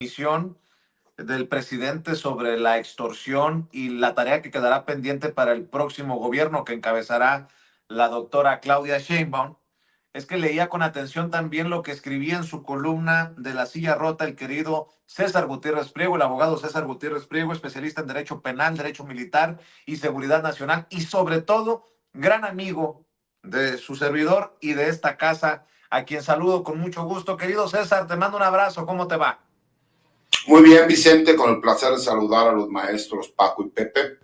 Misión del presidente sobre la extorsión y la tarea que quedará pendiente para el próximo gobierno que encabezará la doctora Claudia Sheinbaum, es que leía con atención también lo que escribía en su columna de La Silla Rota el querido César Gutiérrez Priego, el abogado César Gutiérrez Priego, especialista en derecho penal, derecho militar y seguridad nacional, y sobre todo gran amigo de su servidor y de esta casa, a quien saludo con mucho gusto. Querido César, te mando un abrazo, ¿cómo te va? Muy bien, Vicente, con el placer de saludar a los maestros Paco y Pepe.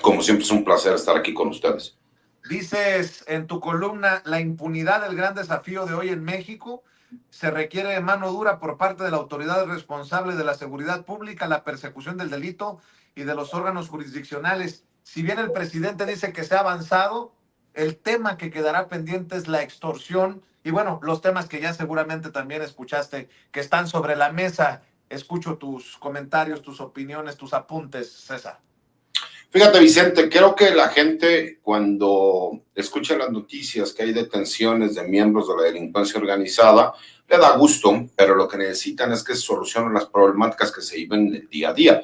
Como siempre es un placer estar aquí con ustedes. Dices en tu columna, la impunidad, el gran desafío de hoy en México. Se requiere mano dura por parte de la autoridad responsable de la seguridad pública, la persecución del delito y de los órganos jurisdiccionales. Si bien el presidente dice que se ha avanzado, el tema que quedará pendiente es la extorsión y bueno, los temas que ya seguramente también escuchaste que están sobre la mesa. Escucho tus comentarios, tus opiniones, tus apuntes, César. Fíjate, Vicente, creo que la gente cuando escucha las noticias que hay detenciones de miembros de la delincuencia organizada, le da gusto, pero lo que necesitan es que se solucionen las problemáticas que se viven en el día a día.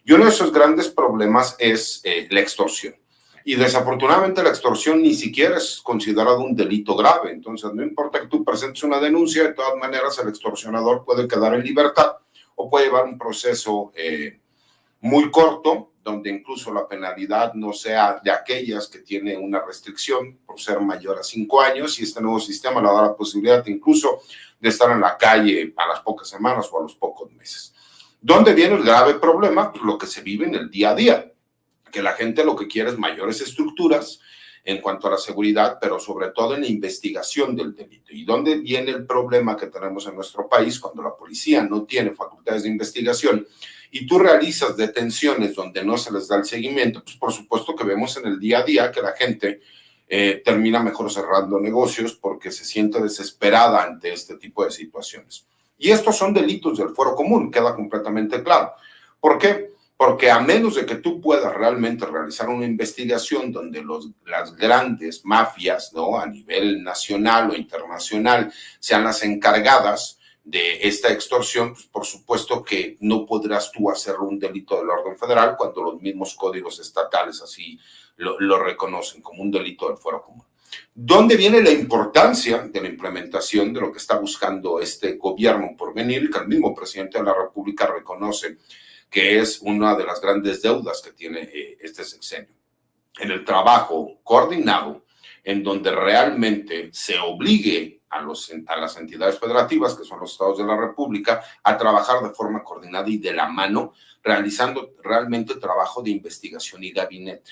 Y uno de esos grandes problemas es la extorsión. Y desafortunadamente la extorsión ni siquiera es considerado un delito grave. Entonces, no importa que tú presentes una denuncia, de todas maneras el extorsionador puede quedar en libertad o puede llevar un proceso muy corto, donde incluso la penalidad no sea de aquellas que tiene una restricción por ser mayor a 5 años, y este nuevo sistema le da la posibilidad incluso de estar en la calle a las pocas semanas o a los pocos meses. ¿Dónde viene el grave problema? Pues lo que se vive en el día a día, que la gente lo que quiere es mayores estructuras en cuanto a la seguridad, pero sobre todo en la investigación del delito. ¿Y dónde viene el problema que tenemos en nuestro país cuando la policía no tiene facultades de investigación y tú realizas detenciones donde no se les da el seguimiento? Pues por supuesto que vemos en el día a día que la gente termina mejor cerrando negocios porque se siente desesperada ante este tipo de situaciones. Y estos son delitos del fuero común, queda completamente claro. ¿Por qué? Porque a menos de que tú puedas realmente realizar una investigación donde las grandes mafias, ¿no?, a nivel nacional o internacional sean las encargadas de esta extorsión, pues por supuesto que no podrás tú hacerlo un delito del orden federal cuando los mismos códigos estatales así lo reconocen como un delito del fuero común. ¿Dónde viene la importancia de la implementación de lo que está buscando este gobierno por venir, que el mismo presidente de la República reconoce que es una de las grandes deudas que tiene este sexenio? En el trabajo coordinado, en donde realmente se obligue a las entidades federativas, que son los estados de la República, a trabajar de forma coordinada y de la mano, realizando realmente trabajo de investigación y gabinete.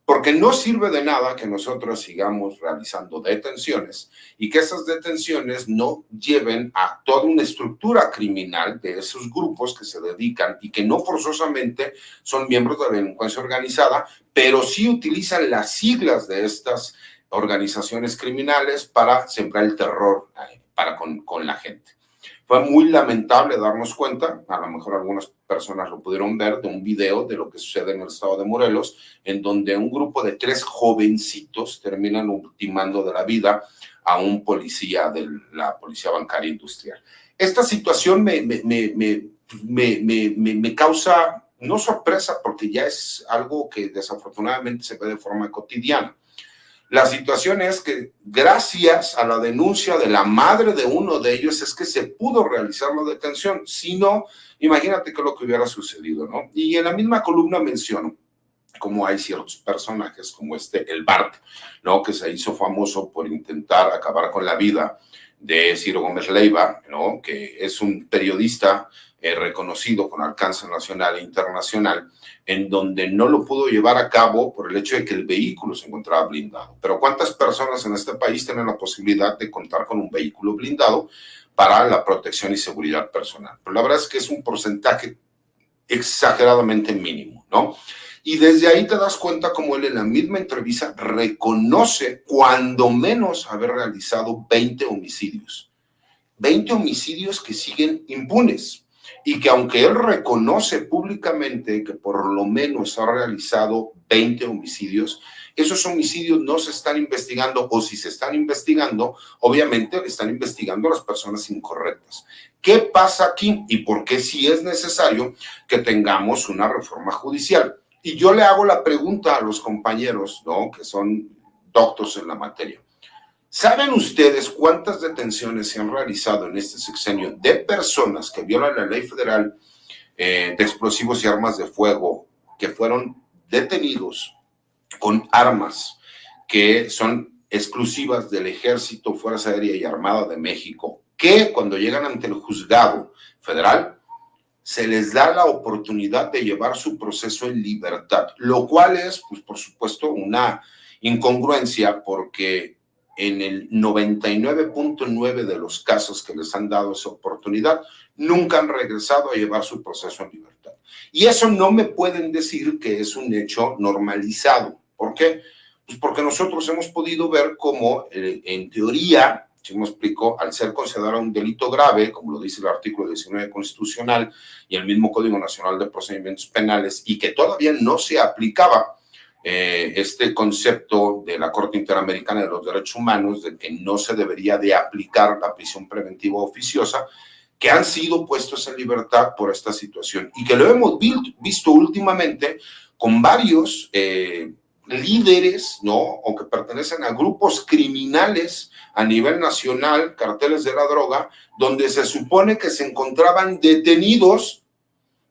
Porque no sirve de nada que nosotros sigamos realizando detenciones y que esas detenciones no lleven a toda una estructura criminal de esos grupos que se dedican y que no forzosamente son miembros de la delincuencia organizada, pero sí utilizan las siglas de estas organizaciones criminales para sembrar el terror con la gente. Fue muy lamentable darnos cuenta, a lo mejor algunas personas lo pudieron ver, de un video de lo que sucede en el estado de Morelos, en donde un grupo de 3 jovencitos terminan ultimando de la vida a un policía de la Policía Bancaria Industrial. Esta situación me causa, no sorpresa, porque ya es algo que desafortunadamente se ve de forma cotidiana. La situación es que gracias a la denuncia de la madre de uno de ellos es que se pudo realizar la detención. Si no, imagínate qué es lo que hubiera sucedido, ¿no? Y en la misma columna menciono cómo hay ciertos personajes como el Bart, ¿no?, que se hizo famoso por intentar acabar con la vida de Ciro Gómez Leiva, ¿no?, que es un periodista reconocido con alcance nacional e internacional, en donde no lo pudo llevar a cabo por el hecho de que el vehículo se encontraba blindado. Pero ¿cuántas personas en este país tienen la posibilidad de contar con un vehículo blindado para la protección y seguridad personal? Pero la verdad es que es un porcentaje exageradamente mínimo, ¿no? Y desde ahí te das cuenta como él en la misma entrevista reconoce cuando menos haber realizado 20 homicidios. 20 homicidios que siguen impunes. Y que aunque él reconoce públicamente que por lo menos ha realizado 20 homicidios, esos homicidios no se están investigando, o si se están investigando, obviamente están investigando a las personas incorrectas. ¿Qué pasa aquí y por qué sí es necesario que tengamos una reforma judicial? Y yo le hago la pregunta a los compañeros, ¿no?, que son doctos en la materia. ¿Saben ustedes cuántas detenciones se han realizado en este sexenio de personas que violan la ley federal de explosivos y armas de fuego, que fueron detenidos con armas que son exclusivas del Ejército, Fuerza Aérea y Armada de México, que cuando llegan ante el juzgado federal se les da la oportunidad de llevar su proceso en libertad, lo cual es, pues, por supuesto, una incongruencia, porque en el 99.9 de los casos que les han dado esa oportunidad, nunca han regresado a llevar su proceso en libertad. Y eso no me pueden decir que es un hecho normalizado. ¿Por qué? Pues porque nosotros hemos podido ver cómo, en teoría, si me explico, al ser considerado un delito grave, como lo dice el artículo 19 constitucional y el mismo Código Nacional de Procedimientos Penales, y que todavía no se aplicaba este concepto de la Corte Interamericana de los Derechos Humanos, de que no se debería de aplicar la prisión preventiva oficiosa, que han sido puestos en libertad por esta situación y que lo hemos visto últimamente con varios líderes, ¿no?, o que pertenecen a grupos criminales a nivel nacional, carteles de la droga, donde se supone que se encontraban detenidos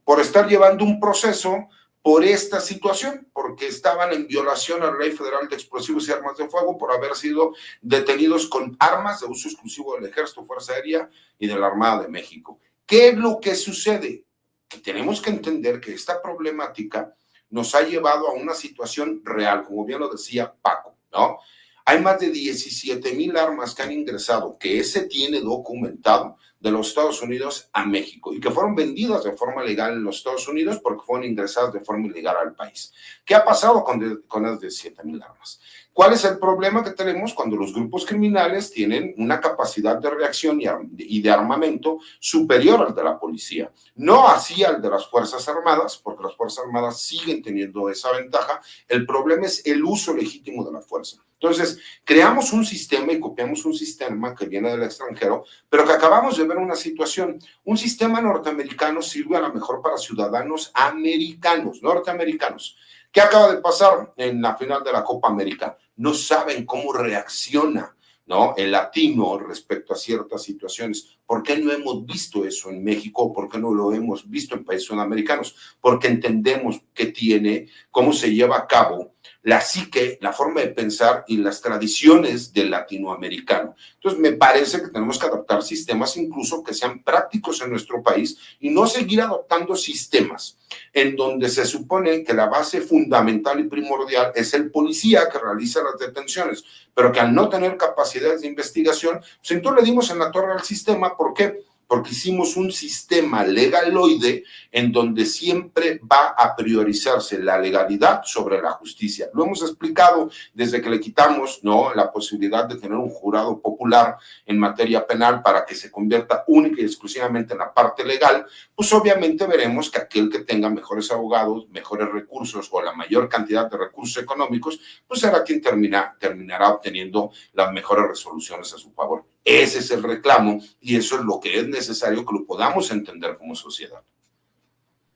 por estar llevando un proceso por esta situación, porque estaban en violación a la Ley Federal de Explosivos y Armas de Fuego por haber sido detenidos con armas de uso exclusivo del Ejército, Fuerza Aérea y de la Armada de México. ¿Qué es lo que sucede? Que tenemos que entender que esta problemática nos ha llevado a una situación real, como bien lo decía Paco, ¿no? Hay más de 17,000 armas que han ingresado, que se tiene documentado, de los Estados Unidos a México y que fueron vendidas de forma legal en los Estados Unidos porque fueron ingresadas de forma ilegal al país. ¿Qué ha pasado con las 17,000 armas? ¿Cuál es el problema que tenemos cuando los grupos criminales tienen una capacidad de reacción y de armamento superior al de la policía? No así al de las Fuerzas Armadas, porque las Fuerzas Armadas siguen teniendo esa ventaja. El problema es el uso legítimo de la fuerza. Entonces, creamos un sistema y copiamos un sistema que viene del extranjero, pero que acabamos de ver una situación. Un sistema norteamericano sirve a lo mejor para ciudadanos americanos, norteamericanos. ¿Qué acaba de pasar en la final de la Copa América? No saben cómo reacciona, ¿no?, el latino respecto a ciertas situaciones. ¿Por qué no hemos visto eso en México? ¿Por qué no lo hemos visto en países sudamericanos? Porque entendemos qué tiene, cómo se lleva a cabo la psique, la forma de pensar y las tradiciones del latinoamericano. Entonces, me parece que tenemos que adaptar sistemas incluso que sean prácticos en nuestro país y no seguir adoptando sistemas en donde se supone que la base fundamental y primordial es el policía que realiza las detenciones, pero que al no tener capacidades de investigación, pues entonces le dimos en la torre al sistema. ¿Por qué? Porque hicimos un sistema legaloide en donde siempre va a priorizarse la legalidad sobre la justicia. Lo hemos explicado desde que le quitamos, ¿no?, la posibilidad de tener un jurado popular en materia penal para que se convierta única y exclusivamente en la parte legal. Pues obviamente veremos que aquel que tenga mejores abogados, mejores recursos o la mayor cantidad de recursos económicos, pues será quien terminará obteniendo las mejores resoluciones a su favor. Ese es el reclamo y eso es lo que es necesario que lo podamos entender como sociedad.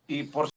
Y por